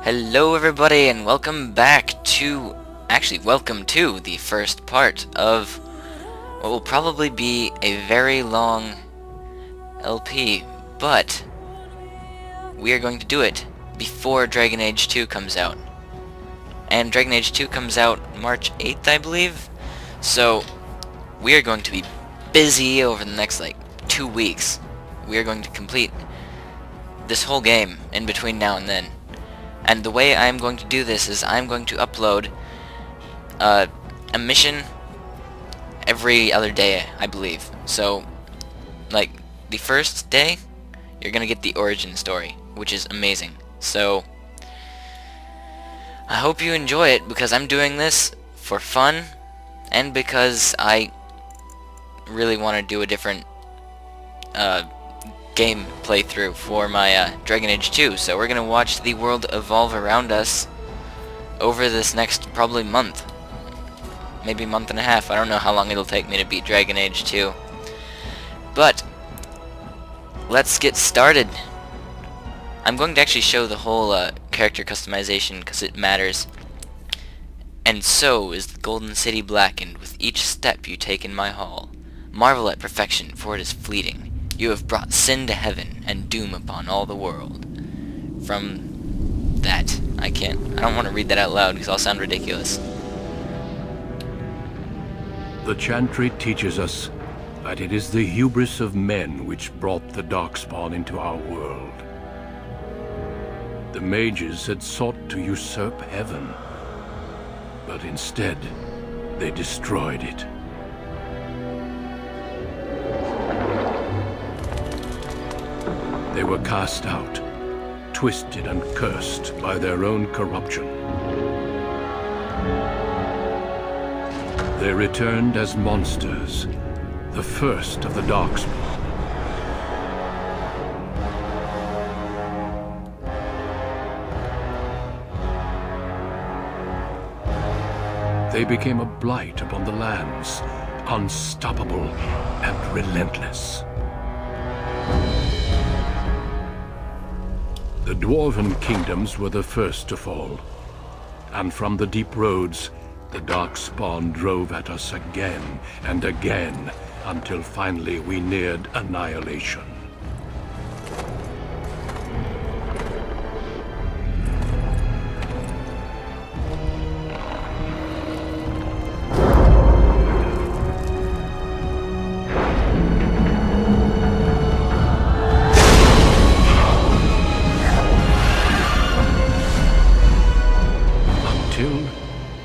Hello everybody and welcome back to, welcome to the first part of what will probably be a very long LP, but we are going to do it before Dragon Age 2 comes out. And Dragon Age 2 comes out March 8th, I believe, so we are going to be busy over the next 2 weeks. We are going to complete this whole game in between now and then. And the way I'm going to do this is I'm going to upload a mission every other day, I believe. So, the first day, you're gonna get the origin story, which is amazing. So, I hope you enjoy it, because I'm doing this for fun, and because I really want to do a different game playthrough for my Dragon Age 2, so we're gonna watch the world evolve around us over this next probably month, maybe month and a half. I don't know how long it'll take me to beat Dragon Age 2, but let's get started. I'm going to actually show the whole character customization because it matters. And so is the Golden City blackened with each step you take in my hall. Marvel at perfection, for it is fleeting. You have brought sin to heaven, and doom upon all the world. From that. I don't want to read that out loud, because I'll sound ridiculous. The Chantry teaches us that it is the hubris of men which brought the Darkspawn into our world. The mages had sought to usurp heaven, but instead, they destroyed it. They were cast out, twisted and cursed by their own corruption. They returned as monsters, the first of the Darkspawn. They became a blight upon the lands, unstoppable and relentless. The Dwarven kingdoms were the first to fall, and from the deep roads, the Darkspawn drove at us again and again, until finally we neared annihilation.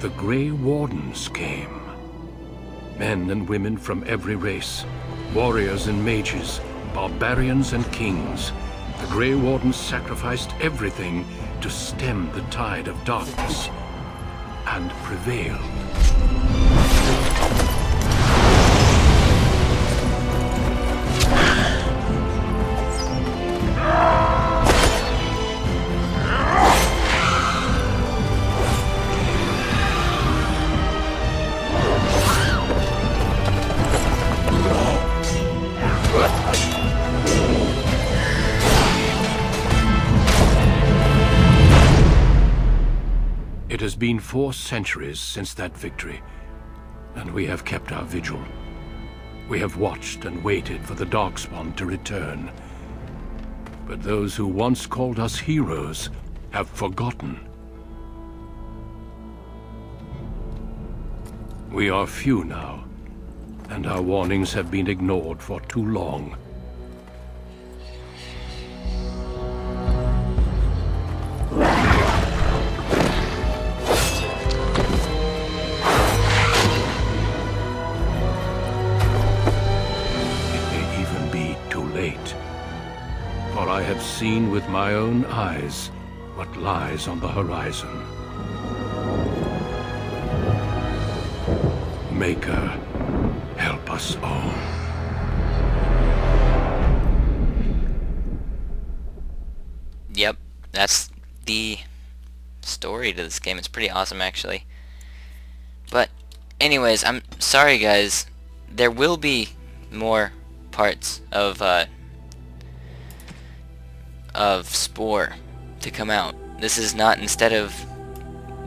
The Grey Wardens came. Men and women from every race, warriors and mages, barbarians and kings. The Grey Wardens sacrificed everything to stem the tide of darkness, and prevailed. It has been 4 centuries since that victory, and we have kept our vigil. We have watched and waited for the Darkspawn to return. But those who once called us heroes have forgotten. We are few now, and our warnings have been ignored for too long. For I have seen with my own eyes what lies on the horizon. Maker, help us all. Yep, that's the story to this game. It's pretty awesome, actually. But anyways, I'm sorry, guys. There will be more parts of Spore to come out. This is not instead of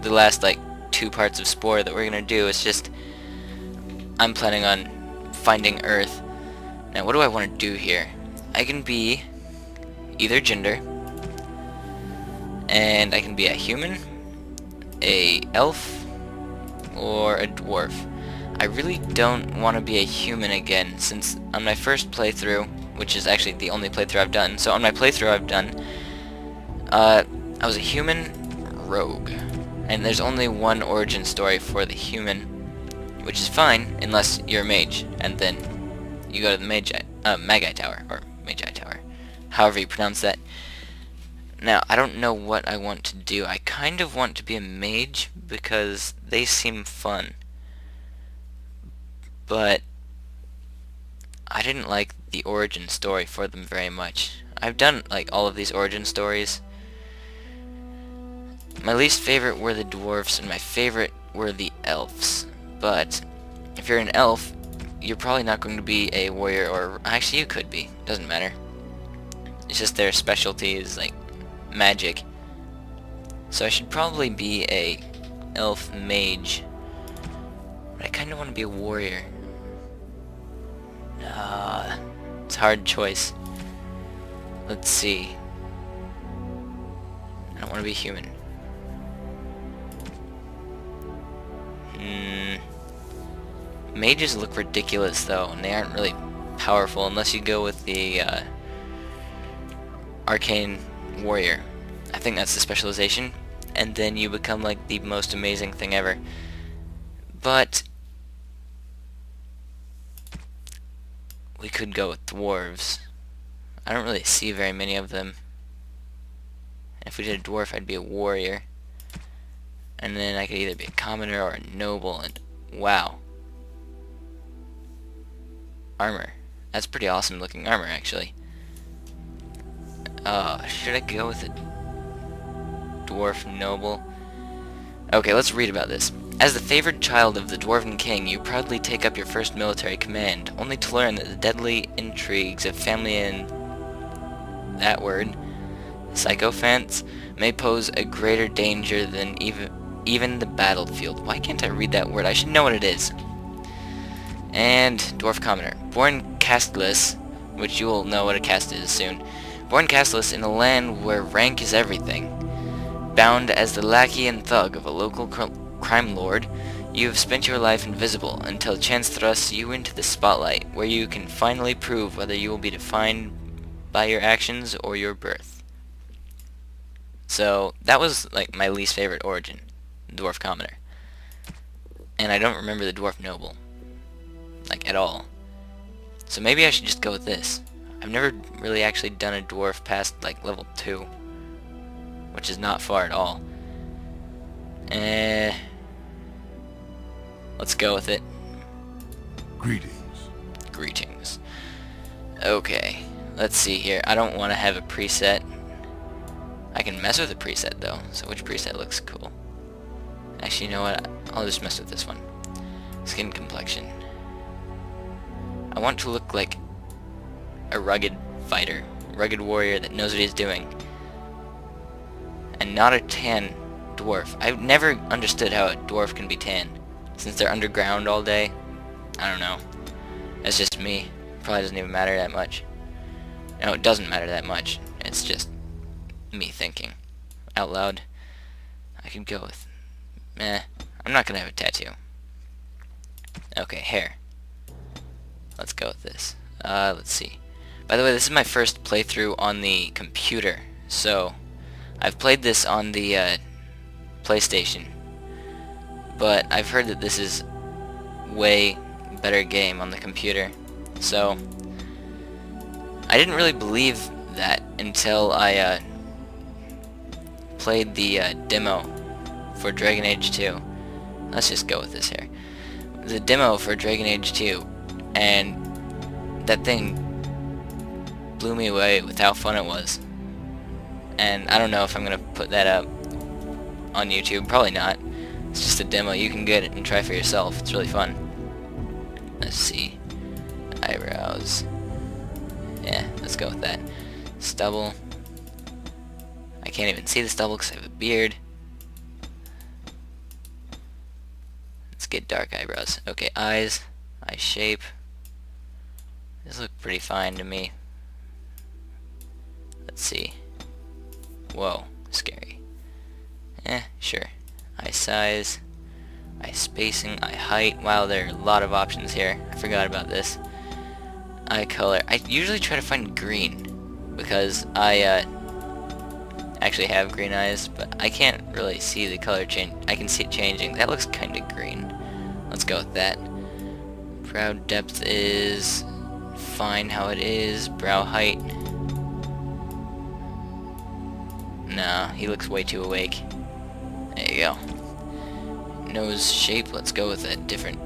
the last, like, 2 parts of Spore that we're gonna do. It's just, I'm planning on finding Earth. Now, what do I want to do here? I can be either gender, and I can be a human, a elf, or a dwarf. I really don't want to be a human again, since on my first playthrough, which is actually the only playthrough I've done, so on my playthrough I've done, I was a human rogue, and there's only one origin story for the human, which is fine, unless you're a mage, and then you go to the Magi Tower, or Magi Tower, however you pronounce that. Now, I don't know what I want to do. I kind of want to be a mage, because they seem fun. But I didn't like the origin story for them very much. I've done, like, all of these origin stories. My least favorite were the dwarfs, and my favorite were the elves. But if you're an elf, you're probably not going to be a warrior, or actually you could be. Doesn't matter. It's just their specialty is, like, magic. So I should probably be a elf mage. But I kind of want to be a warrior. It's a hard choice. Let's see. I don't want to be human. Mages look ridiculous though, and they aren't really powerful unless you go with the arcane warrior. I think that's the specialization, and then you become like the most amazing thing ever. But we could go with dwarves. I don't really see very many of them. If we did a dwarf, I'd be a warrior. And then I could either be a commoner or a noble, and wow. Armor. That's pretty awesome looking armor, actually. Should I go with a dwarf noble? Okay, let's read about this. As the favored child of the Dwarven King, you proudly take up your first military command, only to learn that the deadly intrigues of family and that word, sycophants, may pose a greater danger than even the battlefield. Why can't I read that word? I should know what it is. And Dwarf Commoner. Born casteless, which you will know what a caste is soon. Born casteless in a land where rank is everything. Bound as the lackey and thug of a local crime lord, you have spent your life invisible until chance thrusts you into the spotlight, where you can finally prove whether you will be defined by your actions or your birth. So that was like my least favorite origin, Dwarf Commoner. And I don't remember the Dwarf Noble, like at all. So maybe I should just go with this. I've never really actually done a dwarf past like level 2, which is not far at all. Let's go with it. Greetings. Greetings. Okay, let's see here. I don't want to have a preset. I can mess with a preset though, so which preset looks cool? Actually, you know what? I'll just mess with this one. Skin complexion. I want to look like a rugged fighter, rugged warrior that knows what he's doing. And not a tan dwarf. I've never understood how a dwarf can be tan, since they're underground all day. I don't know. That's just me. Probably doesn't even matter that much. No, it doesn't matter that much. It's just me thinking out loud. I could go with... I'm not gonna have a tattoo. Okay, hair. Let's go with this. Let's see. By the way, this is my first playthrough on the computer, so I've played this on the PlayStation, but I've heard that this is way better game on the computer, so I didn't really believe that until I played the demo for Dragon Age 2. Let's just go with this here. The demo for Dragon Age 2, and that thing blew me away with how fun it was. And I don't know if I'm gonna put that up on YouTube. Probably not. It's just a demo. You can get it and try for yourself. It's really fun. Let's see. Eyebrows. Yeah, let's go with that. Stubble. I can't even see the stubble because I have a beard. Let's get dark eyebrows. Okay, eyes. Eye shape. These look pretty fine to me. Let's see. Whoa, scary. Sure. Eye size. Eye spacing. Eye height. Wow, there are a lot of options here. I forgot about this. Eye color. I usually try to find green because I actually have green eyes, but I can't really see the color change. I can see it changing. That looks kind of green. Let's go with that. Brow depth is fine how it is. Brow height. No, he looks way too awake. There you go. Nose shape, let's go with a different...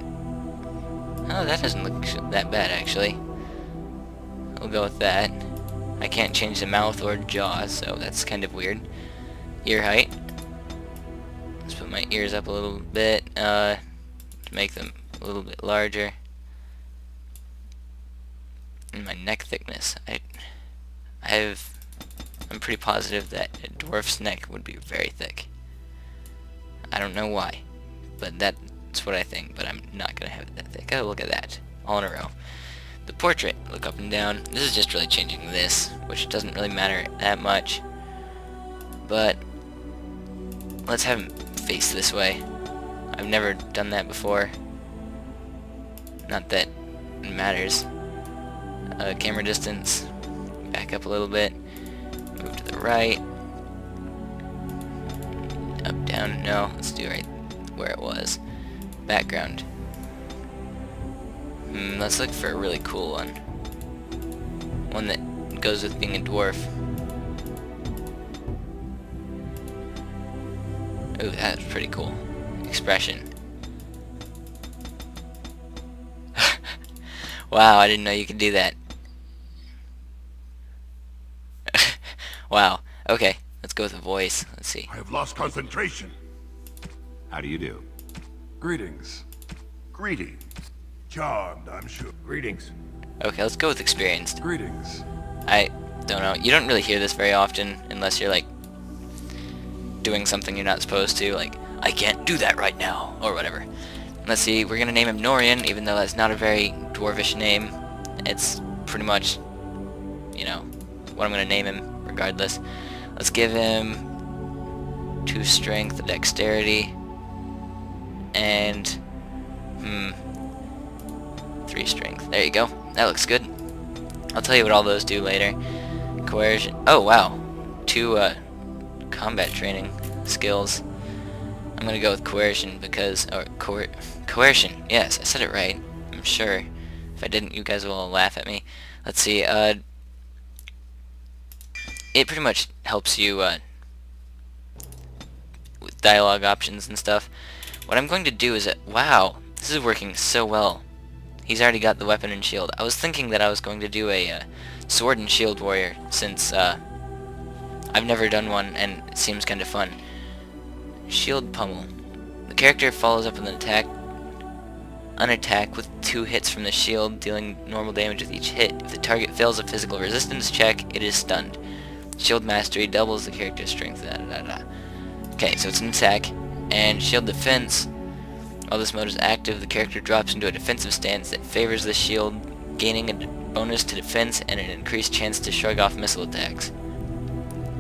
Oh, that doesn't look that bad, actually. We'll go with that. I can't change the mouth or jaw, so that's kind of weird. Ear height. Let's put my ears up a little bit, to make them a little bit larger. And my neck thickness. I'm pretty positive that a dwarf's neck would be very thick. I don't know why, but that's what I think, but I'm not gonna have it that thick. Oh, look at that. All in a row. The portrait, look up and down. This is just really changing this, which doesn't really matter that much. But let's have him face this way. I've never done that before. Not that it matters. Camera distance, back up a little bit. Move to the right. Up, down, no, let's do right where it was. Background. Let's look for a really cool one. One that goes with being a dwarf. Ooh, that's pretty cool. Expression. Wow, I didn't know you could do that. Wow. Okay, let's go with a voice. Let's see. I have lost concentration. How do you do? Greetings. Greetings. Charmed, I'm sure. Greetings. Okay, let's go with experienced. Greetings. I don't know. You don't really hear this very often unless you're like doing something you're not supposed to, like, I can't do that right now, or whatever. Let's see, we're gonna name him Norian, even though that's not a very dwarvish name. It's pretty much, you know, what I'm gonna name him, regardless. Let's give him 2 strength, dexterity, and 3 strength. There you go. That looks good. I'll tell you what all those do later. Coercion. Oh wow, 2 combat training skills. I'm gonna go with coercion because, or coercion. Yes, I said it right. I'm sure. If I didn't, you guys will laugh at me. Let's see. It pretty much helps you with dialogue options and stuff. What I'm going to do is wow, this is working so well. He's already got the weapon and shield. I was thinking that I was going to do a sword and shield warrior since I've never done one and it seems kind of fun. Shield pummel. The character follows up with an attack with 2 hits from the shield, dealing normal damage with each hit. If the target fails a physical resistance check, it is stunned. Shield mastery doubles the character's strength. Okay, so it's an attack. And shield defense. While this mode is active, the character drops into a defensive stance that favors the shield, gaining a bonus to defense and an increased chance to shrug off missile attacks,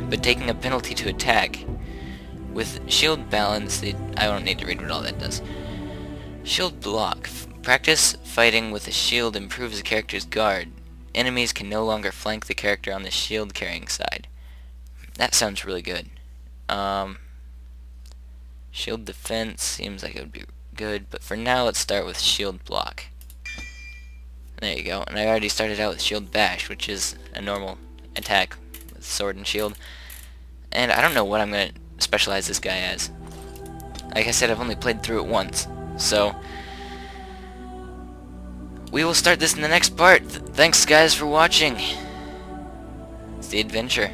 but taking a penalty to attack. With shield balance, I don't need to read what all that does. Shield block. Practice fighting with a shield improves the character's guard. Enemies can no longer flank the character on the shield carrying side. That sounds really good. Shield defense seems like it would be good, but for now let's start with shield block. There you go. And I already started out with shield bash, which is a normal attack with sword and shield. And I don't know what I'm going to specialize this guy as. Like I said, I've only played through it once, so we will start this in the next part. Thanks guys for watching. It's the adventure.